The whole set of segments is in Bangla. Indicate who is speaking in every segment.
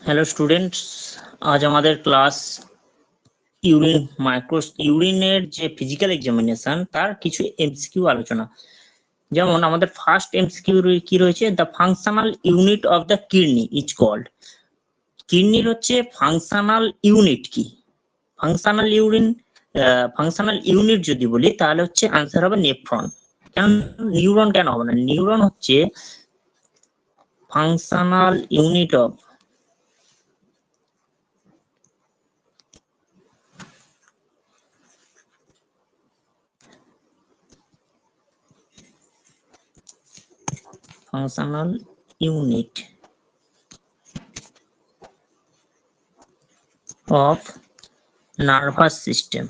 Speaker 1: হ্যালো স্টুডেন্টস, আজ আমাদের ক্লাস ইউরিনের যে ফিজিক্যাল এক্সামিনেশন তার কিছু এমসিকিউ আলোচনা। যেমন আমাদের ফার্স্ট এমসিকিউ কি রয়েছে, the functional unit of the kidney is called. কিডনির হচ্ছে ফাংশনাল ইউনিট কি? ফাংশনাল ইউনিট যদি বলি তাহলে হচ্ছে আনসার হবে নেফ্রন। কেন নিউরন কেন হবে না? নিউরন হচ্ছে functional unit of functional unit of nervous system.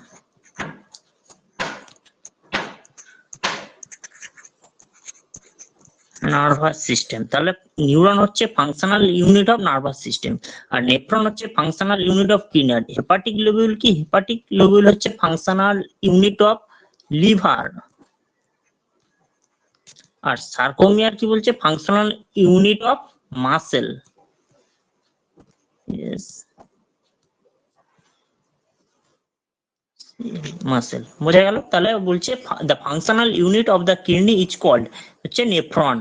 Speaker 1: Nervous system, তাহলে নিউরন হচ্ছে functional unit of nervous system, আর নেফ্রন হচ্ছে ফাংশনাল ইউনিট অফ কিডনি। আর হেপাটিক লোবিউল কি? হেপাটিক লোবিউল হচ্ছে ফাংশনাল ইউনিট অফ লিভার। আর সার্কোমিয়ার কি বলছে? Functional unit of muscle. Muscle, বোঝা গেল? তাহলে বলছে the functional unit of the kidney is called হচ্ছে নেফ্রন।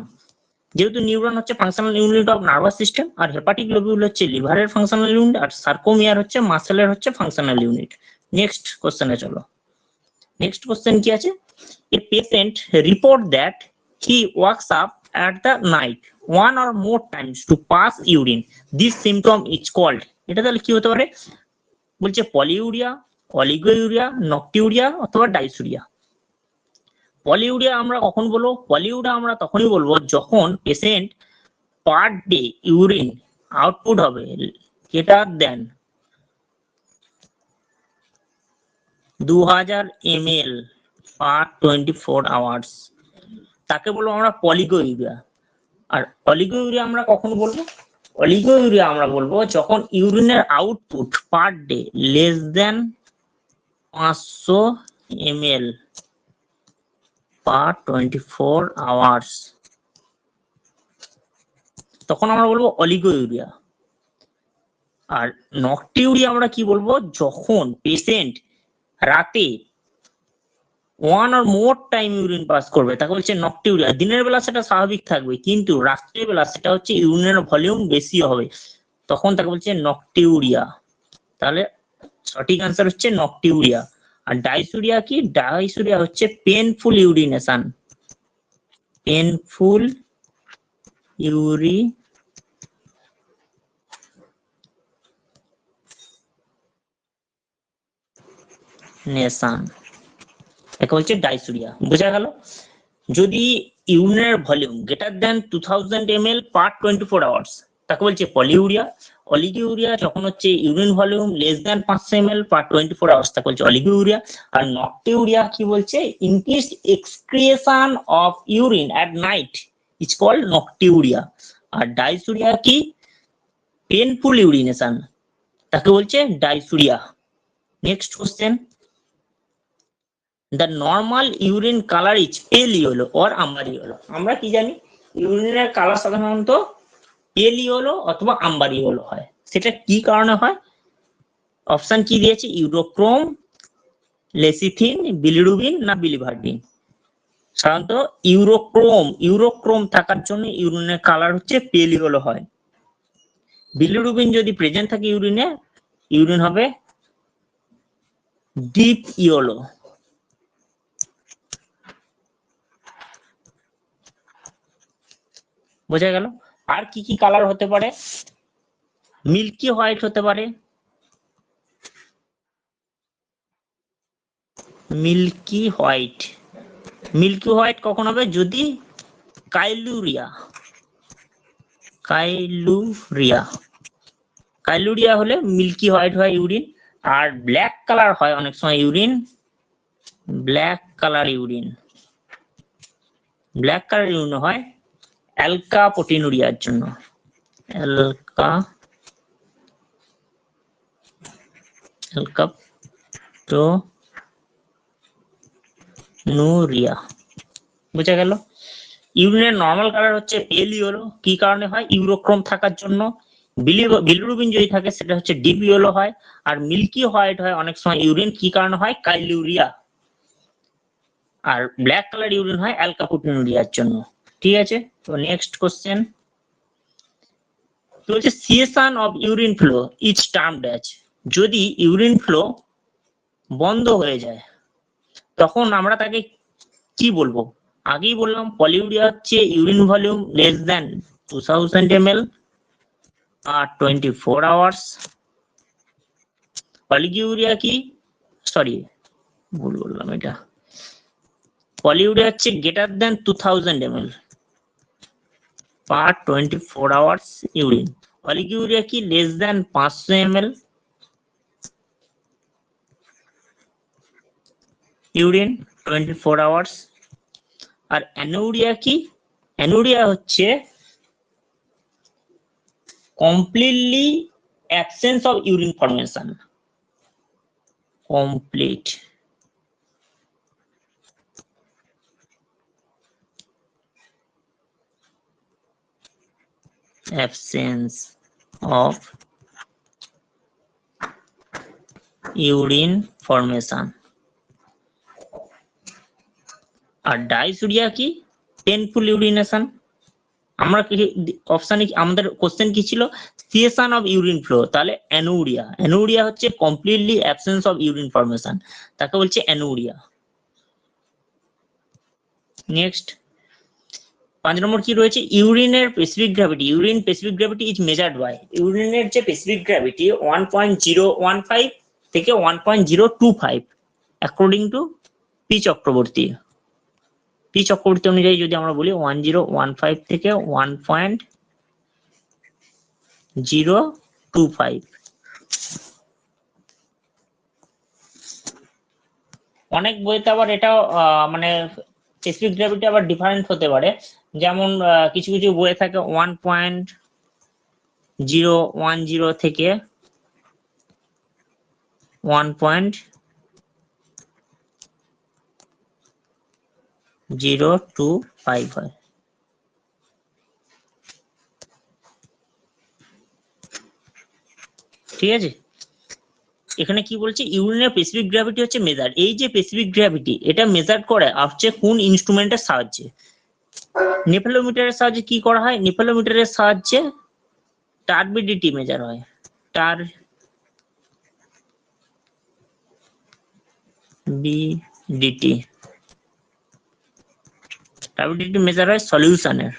Speaker 1: যেহেতু নিউরন হচ্ছে functional unit of nervous system, R hepatic lobule হচ্ছে লিভারের ফাংশনাল ইউনিট, আর সার্কোমিয়ার হচ্ছে মাসেলের হচ্ছে ফাংশনাল ইউনিট। নেক্সট কোশ্চেনে চলো। নেক্সট কোশ্চেন কি আছে? A patient report that he walks up at the night one or more times to pass urine. This symptom is called, এটা তাহলে কি হতে পারে? বলছে পলিউরিয়া, অলিগোইউরিয়া, নকটিউরিয়া অথবা ডাইসুরিয়া। পলিউরিয়া আমরা কখন বলবো? পলিউরিয়া আমরা তখনই বলবো যখন patient per day urine output হবে greater than 2000 ml per 24 hours, তাকে বলবো আমরা পলিগোইউরিয়া। আর অলিগোইউরিয়া আমরা কখন বলবো? অলিগোইউরিয়া আমরা বলবো যখন ইউরিনের output per day less than 500 ml per 24 hours, তখন আমরা বলবো অলিগোইউরিয়া। আর নকটিউরিয়া আমরা কি বলবো? যখন পেশেন্ট রাতে 1 or more time urine pass করবে তাকে বলছে নকটিউরিয়া। দিনের বেলা সেটা স্বাভাবিক থাকবে, কিন্তু রাত্রের বেলা সেটা হচ্ছে ইউরিনের ভলিউম বেশি হবে, তখন তাকে বলছে নকটিউরিয়া। তাহলে সঠিক আনসার হচ্ছে নকটিউরিয়া। আর ডাইসুরিয়া কি? ডাইসুরিয়া হচ্ছে পেনফুল ইউরিনেশন। পেনফুল ইউরিনেশন, একে বলছে ডাইসুরিয়া। বোঝা গেল? যদি ইউরিনের volume greater than 2000 ml per 24 hours তাকে বলছে পলিউরিয়া। অলিগিউরিয়া যখন হচ্ছে urine volume less than 500 ml per 24 hours তাকে বলছে অলিগিউরিয়া। আর নকটিউরিয়া কি বলছে? Increase excretion of urine at night is called nocturia. আর ডাইসুরিয়া কি? পেনফুল ইউরিনেশন, তাকে বলছে dysuria. Next question, the normal urine color is pale yellow or amber yellow. আমরা কি জানি? ইউরিনের কালার সাধারণত পেল ইয়েলো অথবা আম্বার ইয়েলো হয়। সেটা কি কারণে হয়? অপশন কি দিয়েছে? ইউরোক্রোম, লেসিথিন, বিলিরুবিন না বিলিভার্ডিন? সাধারণত ইউরোক্রোম থাকার জন্য ইউরিনের কালার হচ্ছে পেল ইয়েলো হয়। বিলিরুবিন যদি প্রেজেন্ট থাকে ইউরিনে, ইউরিন হবে ডিপ ইয়েলো। বোঝা গেল? আর কি কি কালার হতে পারে? মিল্কি হোয়াইট হতে পারে, মিল্কি হোয়াইট কখন হবে? যদি কাইলুরিয়া হলে মিল্কি হোয়াইট হয় ইউরিন। আর ব্ল্যাক কালার হয় অনেক সময় ইউরিন, ব্ল্যাক কালার ইউরিন হয় অ্যালকা প্রোটিনুরিয়ার জন্য, নুরিয়া। বুঝা গেল? ইউরিনের নর্মাল কালার হচ্ছে পেল ইয়েলো, কি কারণে হয়? ইউরোক্রোম থাকার জন্য। বিলিরুবিন যদি থাকে সেটা হচ্ছে ডিপ ইয়েলো হয়, আর মিল্কি হোয়াইট হয় অনেক সময় ইউরিন কি কারণে হয়, কাইলিউরিয়া। আর ব্ল্যাক কালার ইউরিন হয় অ্যালকাপুটিনুরিয়ার জন্য। ঠিক আছে, তো নেক্সট কোশ্চেন বলছে cessation of urine flow is termed as, যদি ইউরিন ফ্লো বন্ধ হয়ে যায় তখন আমরা তাকে কি বলবো? আগেই বললাম পলিউরিয়া হচ্ছে urine volume less than 2000 ml আর 24 আওয়ার্স। পলিউরিয়া কি, সরি ভুল বললাম, এটা পলিউরিয়া হচ্ছে greater than 2000 ml per 24 hours urine. Polyuria কি less than 500 ml urine 24 hours। আর অ্যানুরিয়া কি, অ্যানুরিয়া হচ্ছে completely absence of urine formation, complete absence of urine formation। R dysuria কি, পেনফুল ইউরিনেশন। আমরা কি অপশনে আমাদের কোশ্চেন কি ছিল, সিয়েশন অফ ইউরিন ফ্লো, তাহলে অ্যানুরিয়া, অ্যানুরিয়া হচ্ছে completely absence of urine formation, তাকে বলছে অ্যানুরিয়া। নেক্সট 5 নম্বর কি রয়েছে, ইউরিনের specific gravity, urine specific gravity is measured by, ইউরিনের যে স্পেসিফিক গ্র্যাভিটি 1.015 থেকে 1.025 according to P Chakraborty. P Chakraborty অনুযায়ী যদি আমরা বলি 1015 থেকে 1.025। অনেক বইতে আবার এটা মানে স্পেসিফিক গ্র্যাভিটি আবার ডিফারেন্ট হতে পারে, যেমন কিছু কিছু বইয়ে থাকে 1.010 থেকে 1.025 হয়। ঠিক আছে, এখানে কি বলছে, ইউরিনের স্পেসিফিক গ্র্যাভিটি হচ্ছে মেজার, এই যে স্পেসিফিক গ্র্যাভিটি এটা মেজার করে হচ্ছে কোন ইনস্ট্রুমেন্টের সাহায্যে, নেফেলোমিটারের সাহায্যে কি করা হয়, নেফেলোমিটারের সাহায্যে টারবিডিটি মেজার হয়, টারবিডিটি, টারবিডিটি মেজার হয় সলিউশনের,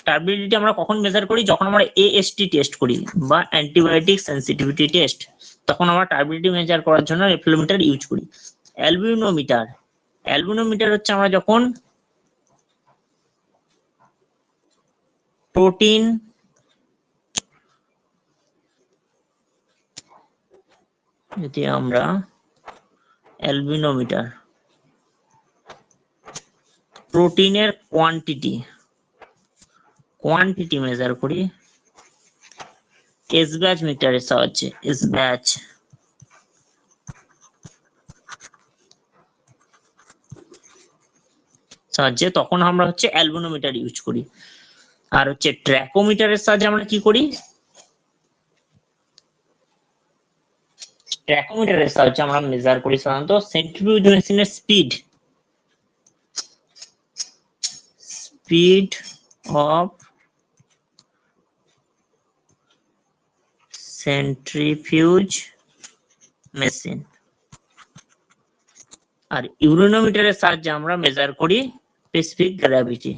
Speaker 1: টারবিডিটি আমরা কখন মেজার করি, যখন আমরা এএসটি টেস্ট করি বা অ্যান্টিবায়োটিক সেনসিটিভিটি টেস্ট, তখন আমরা টারবিডিটি মেজার করার জন্য নেফেলোমিটার ইউজ করি। অ্যালবিনোমিটার, অ্যালবিনোমিটার হচ্ছে আমরা যখন প্রোটিন যদি আমরা অ্যালবিনোমিটার প্রোটিনের কোয়ান্টিটি মেজার করি এসব্যাচ মিটারের সাহায্যে, এসব্যাচ সাহায্যে, তখন আমরা হচ্ছে অ্যালবিনোমিটার ইউজ করি। আর হচ্ছে ট্র্যাকোমিটারের সাহায্যে আমরা কি করি, ট্র্যাকোমিটারের সাহায্যে আমরা মেজার করি সাধারণত সেন্ট্রিফিউজ মেশিনের স্পিড অফ সেন্ট্রিফিউজ মেশিন। আর ইউরিনোমিটারের সাহায্যে আমরা মেজার করি স্পেসিফিক গ্র্যাভিটি।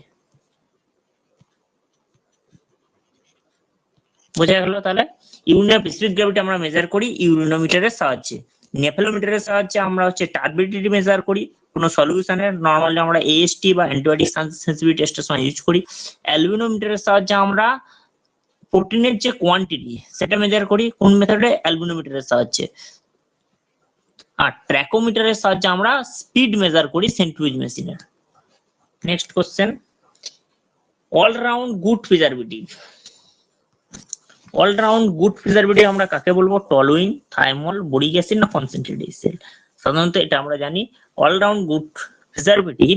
Speaker 1: বোঝা গেল? তাহলে ইউরিনের স্পেসিফিক গ্র্যাভিটি আমরা মেজার করি ইউরিনোমিটারের সাহায্যে। নেফেলোমিটারের সাহায্যে আমরা হচ্ছে টারবিডিটি মেজার করি কোনো সলিউশনের, নরমালি আমরা এএসটি বা অ্যান্টিবায়োটিক সেনসিটিভিটি টেস্টের সময় ইউজ করি। অ্যালবিনোমিটারের সাহায্যে আমরা প্রোটিনের যে কোয়ান্টিটি সেটা মেজার করি কোন মেথডে, অ্যালবিনোমিটারের সাহায্যে। আর ট্র্যাকোমিটারের সাহায্যে আমরা স্পিড মেজার করি সেন্ট্রিফিউজ মেশিনের। Next question, all round good preservative, all round good preservative আমরা কাকে বলবো, টলুইন, থাইমল, বোরিক অ্যাসিড না কনসেন্ট্রেটেড সেল। সাধারণত এটা আমরা জানি অলরাউন্ড গুড প্রিজারভেটিভ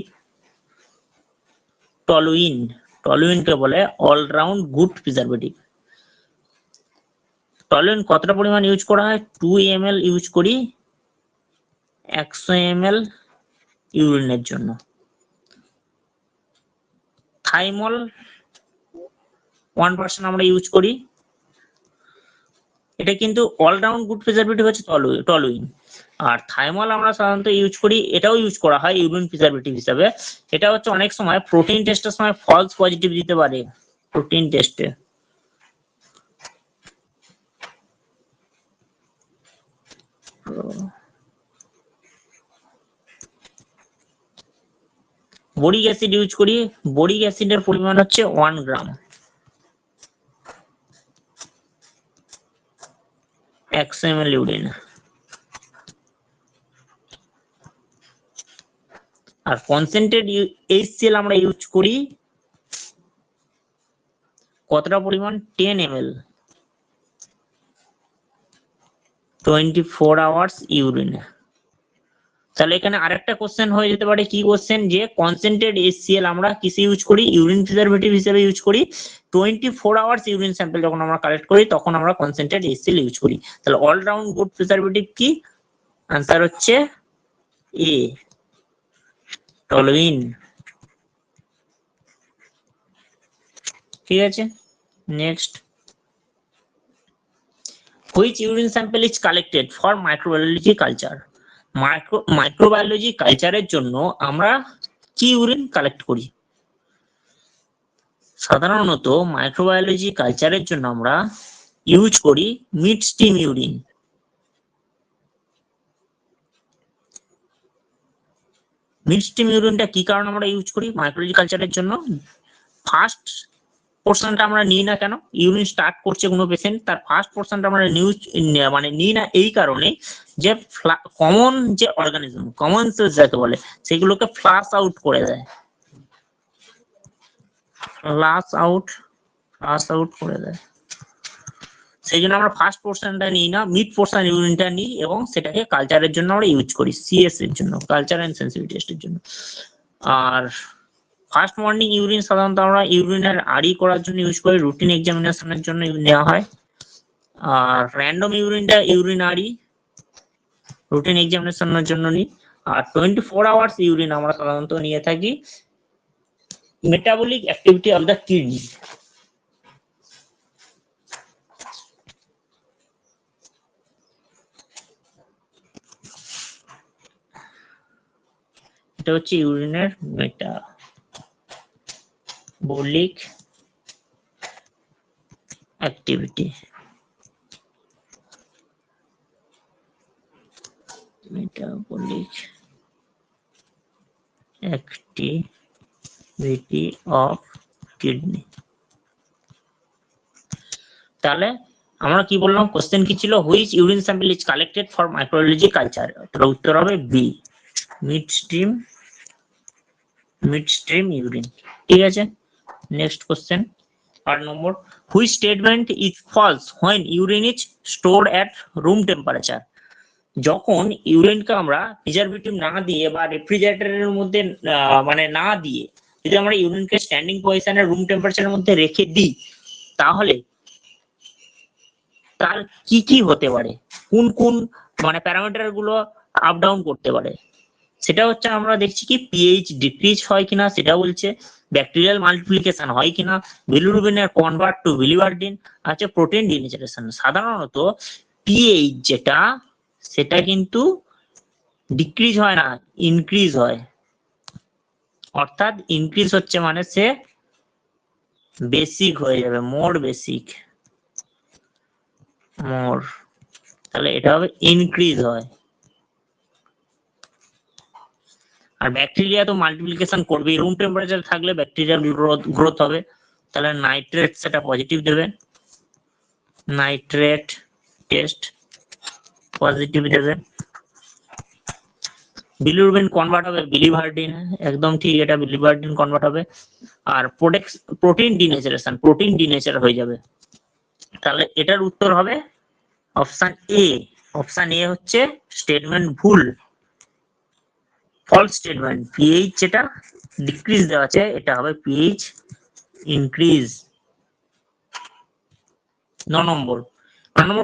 Speaker 1: টলুইন, টলুইনকে বলে অলরাউন্ড গুড প্রিজারভেটিভ। টলুইন কতটা পরিমাণ ইউজ করা হয়? 2 ml ইউজ করি 100 ml ইউরিনের জন্য। থাইমল 1% আমরা ইউজ করি। এটা কিন্তু অলরাউন্ড গুড প্রিজারভেটিভ হচ্ছে টলুইন, আর থাইমল আমরা সাধারণত ইউজ করি, এটাও ইউজ করা হয় ইউরিন প্রিজারভেটিভ হিসাবে। এটা হচ্ছে অনেক সময় প্রোটিন টেস্টের সময় ফলস পজিটিভ দিতে পারে। প্রোটিন টেস্টে বোরিক অ্যাসিড ইউজ করি। বোরিক অ্যাসিডের পরিমাণ হচ্ছে 1 গ্রাম 100 ml ইউরিন। আর কনসেন্ট্রেট HCl আমরা ইউজ করি কতটা পরিমাণ? 10 ml 24 আওয়ার্স ইউরিন। তাহলে এখানে আরেকটা কোশ্চেন হয়ে যেতে পারে, কি কোশ্চেন, যে কনসেন্ট্রেট HCl আমরা কিসে ইউজ করি? ইউরিন প্রিজারভেটিভ হিসেবে ইউজ করি। 24 আওয়ার্স ইউরিন স্যাম্পল যখন আমরা কালেক্ট করি তখন আমরা কনসেন্ট্রেট HCl ইউজ করি। তাহলে অলরাউন্ড গুড প্রিজারভেটিভ কি? আনসার হচ্ছে এ, টলুইন। ঠিক আছে, next, which urine sample is collected for microbiology culture? Microbiology কালচারের জন্য আমরা কি ইউরিন কালেক্ট করি? সাধারণত মাইক্রোবায়োলজি কালচারের জন্য আমরা ইউজ করি mid stream urine. Mid stream ইউরিনটা কি কারণে আমরা ইউজ করি মাইক্রোবায়োলজি কালচারের জন্য? ফার্স্ট পোর্শনটা আমরা নিই না কেন? ইউরিন স্টার্ট করছে কোনো পেশেন্ট, তার ফার্স্ট পোর্শনটা আমরা নিই না এই কারণে যে কমন যে অর্গানিজম, কমন সেলস যাকে বলে, সেগুলোকে ফ্লাশ আউট করে দেয়, ফ্লাশ আউট করে দেয়। সেই জন্য আমরা ফার্স্ট পোর্শনটা নিই না, মিড পোর্শন ইউরিনটা নিই এবং সেটাকে কালচারের জন্য আমরা ইউজ করি, সিএস এর জন্য, কালচার এন্ড সেন্সিটিভ টেস্টের জন্য। আর ফার্স্ট মর্নিং ইউরিন সাধারণত আমরা ইউরিনের আড়ি করার জন্য ইউজ করি, রুটিন এক্সামিনেশনের জন্য নেওয়া হয়। আর র্যান্ডম ইউরিনটা ইউরিন আড়ি রুটিন এক্সামিনেশনের জন্য নিই। আর 24 আওয়ার্স ইউরিন আমরা সাধারণত নিয়ে থাকি metabolic activity of the kidney. এটা হচ্ছে ইউরিনের metabolic activity. Metabolic activity of kidney. তাহলে আমরা কি বললাম, কোশ্চেন কি ছিল? Which urine sample is collected for microbiology culture? তার উত্তর হবে বি, মিড স্ট্রিম ইউরিন। ঠিক আছে, next question 8 number, which statement is false when urine is stored at room temperature? যখন ইউরিনকে আমরা প্রিজারভেটিভ না দিয়ে বা রেফ্রিজারেটরের মধ্যে না দিয়ে যদি আমরা ইউরিনকে স্ট্যান্ডিং পজিশনে রুম টেম্পারেচারের মধ্যে রেখে দিই, তাহলে তার কি কি হতে পারে, কোন কোন প্যারামিটার গুলো আপ ডাউন করতে পারে? সেটা হচ্ছে আমরা দেখছি কি পিএইচ ডিক্রিজ হয় কিনা, সেটা বলছে ব্যাকটেরিয়াল মাল্টিপ্লিকেশন হয় কিনা, বিলিরুবিনের কনভার্ট টু বিলিভার্ডিন, আছে প্রোটিন ডিনেচারেশন। সাধারণত পিএইচ যেটা, সেটা কিন্তু ডিক্রিজ হয় না, ইনক্রিজ হয়। অর্থাৎ ইনক্রিজ হচ্ছে মানে সে বেসিক হয়ে যাবে, মোর বেসিক, মোর, তাহলে এটা হবে ইনক্রিজ হয়। আর ব্যাকটেরিয়া তো মাল্টিপ্লিকেশন করবে, রুম টেম্পারেচার থাকলে ব্যাকটেরিয়ার গ্রোথ হবে। তাহলে নাইট্রেট সেটা পজিটিভ দেবে, নাইট্রেট টেস্ট পজিটিভ দেবে। বিলিরুবিন কনভার্ট হবে বিলিভার্ডিন, একদম ঠিক, এটা বিলিভার্ডিন কনভার্ট হবে। আর প্রোটিন ডিনেচার হয়ে যাবে। তাহলে এটার উত্তর হবে অপশন এ। অপশন এ হচ্ছে স্টেটমেন্ট ভুল, ফলস স্টেটমেন্ট। পিএইচ যেটা ডিক্রিজ দেওয়া আছে, এটা হবে পিএইচ ইনক্রিজ। 9 নম্বর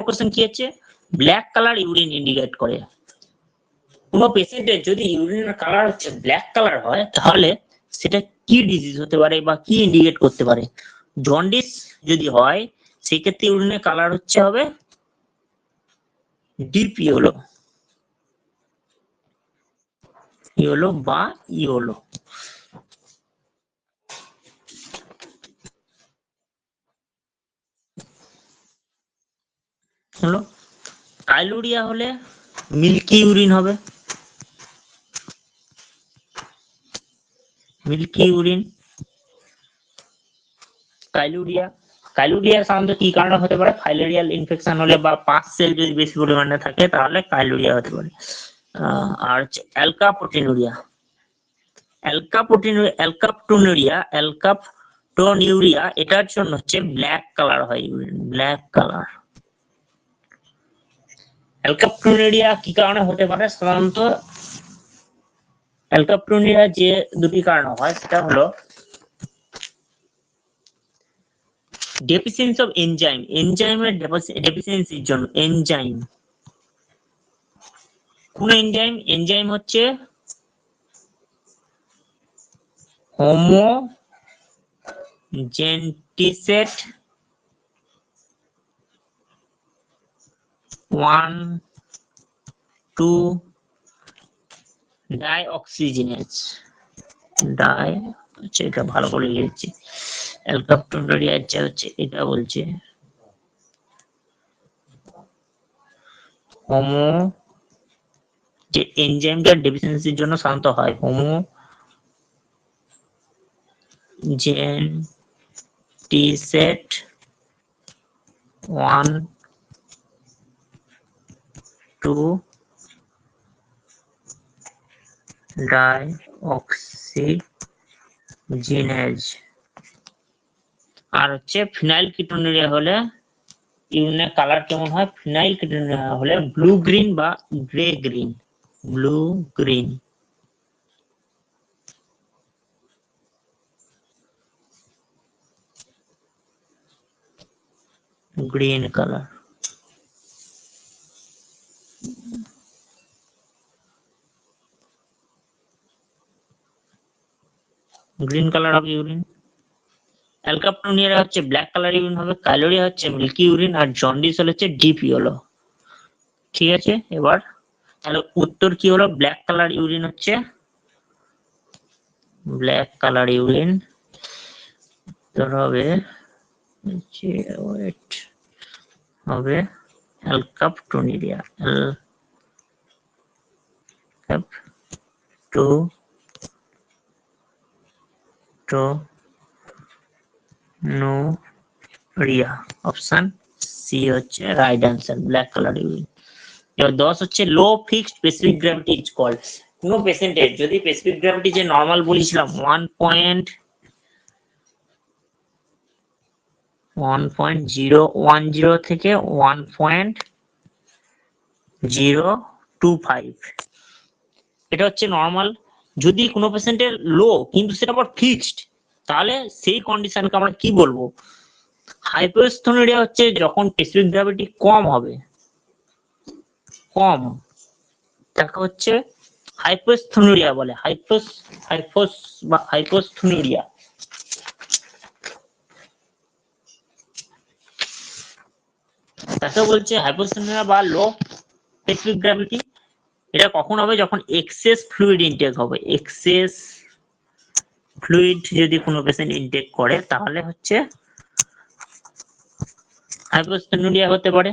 Speaker 1: কোশ্চেন কি আছে, ব্ল্যাক কালার ইউরিন ইন্ডিকেট করে। কোনো পেশেন্টের যদি ইউরিনের কালার হচ্ছে ব্ল্যাক কালার হয় তাহলে সেটা কি ডিজিজ হতে পারে বা কি ইন্ডিকেট করতে পারে? জন্ডিস যদি হয় সেই ক্ষেত্রে ইউরিনের কালার হচ্ছে হবে ডিপ ইয়েলো, ইয়েলো বা ইয়েলো। হলো কাইলুরিয়া হলে মিল্কি ইউরিন হবে, মিল্কি ইউরিন। কাইলুরিয়া সাধারণত কি কারণে হতে পারে? ফাইলেরিয়াল ইনফেকশন হলে বা পাস সেল যদি বেশি পরিমাণে থাকে তাহলে কাইলুরিয়া হতে পারে। আর অ্যালকাপটোনুরিয়া এটার জন্য হচ্ছে ব্ল্যাক কালার হয় ইউরিন, ব্ল্যাক কালার। অ্যালকাপটোনুরিয়া কি কারণে হতে পারে? সাধারণত অ্যালকাপটোনুরিয়া যে দুটি কারণ হয় সেটা হলো ডেফিসিয়েন্সি অফ এনজাইমের ডেফিসিয়েন্সির জন্য। কোন এনজাইম হচ্ছে হোমোজেন্টিসেট 1,2 ডাইঅক্সিজেনেজ। এটা ভালো করে লিখেছি, অ্যালকাপটোনুরিয়া হচ্ছে এটা বলছে হোমো, যে এনজাইমটার ডেফিসিয়েন্সির জন্য সাধারণত হয় হোমোজেন্টিসেট 1,2 ডাইঅক্সিজেনেজ। আর হচ্ছে ফিনাইলকিটোনুরিয়া হলে ইউরিনের কালার কেমন হয়? ফিনাইলকিটোনুরিয়া হলে ব্লু গ্রিন বা grey green, blue green. Green colour. Green colour হবে ইউরিন। অ্যালকাপটোনুরিয়া হচ্ছে ব্ল্যাক কালার ইউরিন হবে, কাইলুরিয়া হচ্ছে মিল্কি ইউরিন, আর জন্ডিস হচ্ছে ডিপ ইয়েলো। ঠিক আছে, এবার তাহলে উত্তর কি হলো? ব্ল্যাক কালার ইউরিন হচ্ছে ব্ল্যাক কালার ইউরিন। উত্তর হবে হবে অ্যালকাপটোনুরিয়া, অ্যালকাপটোনুরিয়া। অপশন সি হচ্ছে right answer, black colour urine. এবার 10 হচ্ছে low fixed specific gravity is called. কোন পেশেন্টের যদি স্পেসিফিক গ্র্যাভিটি যে নরমাল বলেছিলাম 1.010 থেকে 1.025, এটা হচ্ছে নরমাল। যদি কোনো পেশেন্টের লো কিন্তু সেটা আবার ফিক্সড, তাহলে সেই কন্ডিশনকে আমরা কি বলবো? হাইপোস্থেনুরিয়া হচ্ছে যখন স্পেসিফিক গ্র্যাভিটি কম হবে, কম, তাকে হচ্ছে হাইপোস্থেনুরিয়া বলে, হাইপোস্থেনুরিয়া। তাকে বলছে হাইপোস্থেনুরিয়া বা লো স্পেসিফিক গ্র্যাভিটি। এটা কখন হবে? যখন এক্সেস ফ্লুইড ইনটেক হবে, এক্সেস ফ্লুইড যদি কোনো পেশেন্ট ইনটেক করে তাহলে হচ্ছে হাইপোস্থেনুরিয়া হতে পারে।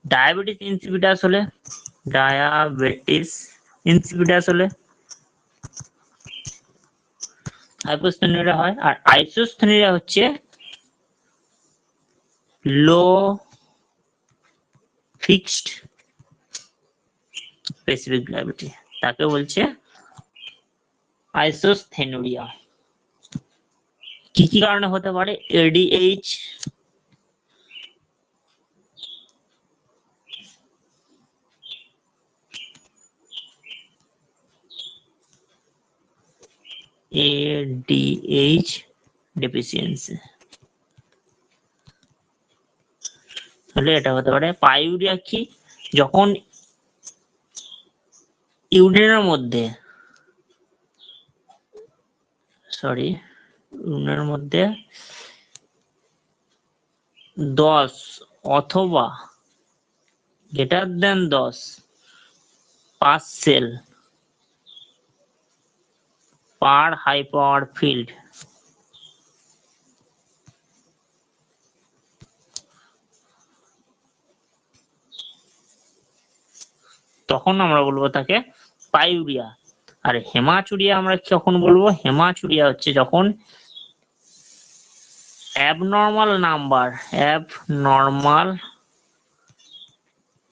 Speaker 1: ডায়াবেটিস ইনসিপিটাস হলে হাইপোস্থেনুরিয়া হয়। আর আইসোস্থেনুরিয়া হচ্ছে লো ফিক্সড স্পেসিফিক গ্র্যাভিটি, তাকে বলছে আইসোস্থেনুরিয়া। কি কি কারণে হতে পারে? ADH, deficiency. তাহলে এটা হতে পারে পাইউরিয়া কি, যখন ইউরিনের মধ্যে ইউরিনের মধ্যে 10 অথবা গ্রেটার দেন 10 পাস সেল পার হাই পাওয়ার ফিল্ড, তখন আমরা বলবো তাকে পাইউরিয়া। আর হেমাচুরিয়া আমরা কখন বলবো? হেমাচুরিয়া হচ্ছে যখন abnormal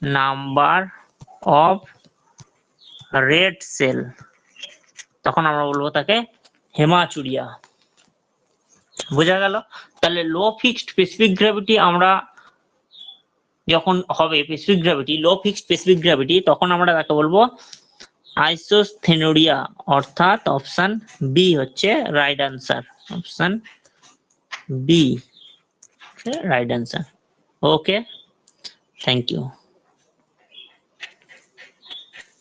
Speaker 1: number of red cell, তখন আমরা বলবো তাকে হেমাচুরিয়া। বোঝা গেল? তাহলে লো ফিক্সড স্পেসিফিক গ্র্যাভিটি আমরা যখন হবে specific gravity, low fixed specific gravity, তখন আমরা তাকে বলবো আইসোস্থেনুরিয়া, অর্থাৎ অপশন বি হচ্ছে right answer. Option B right answer. Okay, thank you.